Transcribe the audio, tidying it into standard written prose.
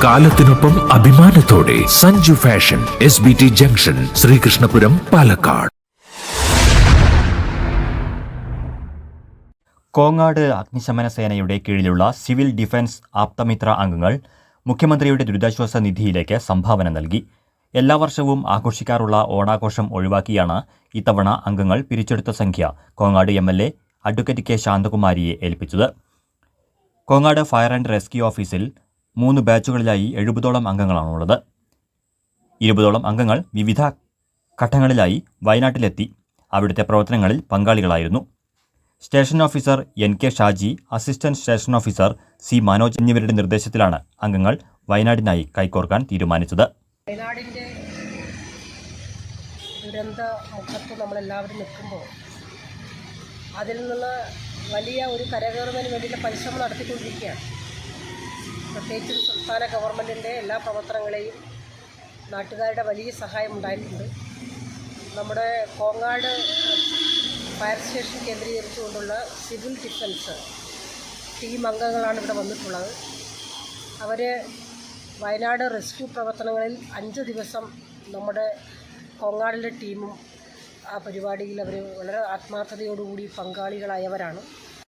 കാലത്തിനൊപ്പം അഭിമാനത്തോടെ Sanju fashion SBT junction, Sreekrishnapuram, Palakkad. Kongad അഗ്നിശമന സേനയുടെ കീഴിലുള്ള സിവിൽ ഡിഫൻസ് ആപ്തമിത്ര അംഗങ്ങൾ മുഖ്യമന്ത്രിയുടെ ദുരിതാശ്വാസ നിധിയിലേക്ക് സംഭാവന നൽകി. എല്ലാ വർഷവും ആഘോഷിക്കാറുള്ള ഓണാഘോഷം ഒഴിവാക്കിയാണ് ഇത്തവണ അംഗങ്ങൾ പിരിച്ചെടുത്ത സംഖ്യ കോങ്ങാട് MLA അഡ്വക്കേറ്റ് K. ശാന്തകുമാരിയെ ഏൽപ്പിച്ചത്. കോങ്ങാട് ഫയർ ആൻഡ് റെസ്ക്യൂ ഓഫീസിൽ 3 ബാച്ചുകളിലായി 70ഓളം അംഗങ്ങളാണുള്ളത്. 20ഓളം അംഗങ്ങൾ വിവിധ ഘട്ടങ്ങളിലായി വയനാട്ടിലെത്തി അവിടുത്തെ പ്രവർത്തനങ്ങളിൽ പങ്കാളികളായിരുന്നു. Station officer NK Shaji, assistant station officer C. Manoj എന്നിവരുടെ നിർദ്ദേശത്തിലാണ് അംഗങ്ങൾ വയനാടിനായി കൈകോർക്കാൻ തീരുമാനിച്ചത്. വയനാടിൻ്റെ ദുരന്ത മുഖത്ത് നമ്മളെല്ലാവരും നിൽക്കുമ്പോൾ അതിൽ നിന്ന് വലിയ ഒരു കരകയറുന്നതിന് വേണ്ടിയുള്ള പരിശ്രമം നടത്തിക്കൊണ്ടിരിക്കുകയാണ്. പ്രത്യേകിച്ചും സംസ്ഥാന ഗവൺമെൻറ്റിൻ്റെ എല്ലാ പ്രവർത്തനങ്ങളെയും നാട്ടുകാരുടെ വലിയ സഹായം ഉണ്ടായിട്ടുണ്ട്. നമ്മുടെ കോങ്ങാട് ഫയർ സ്റ്റേഷൻ കേന്ദ്രീകരിച്ചുകൊണ്ടുള്ള സിവിൽ ഡിഫൻസ് ടീം അംഗങ്ങളാണ് ഇവിടെ വന്നിട്ടുള്ളത്. അവർ വയനാട് റെസ്ക്യൂ പ്രവർത്തനങ്ങളിൽ 5 ദിവസം നമ്മുടെ കോങ്ങാടിലെ ടീമും ആ പരിപാടിയിൽ അവർ വളരെ ആത്മാർത്ഥതയോടുകൂടി പങ്കാളികളായവരാണ്.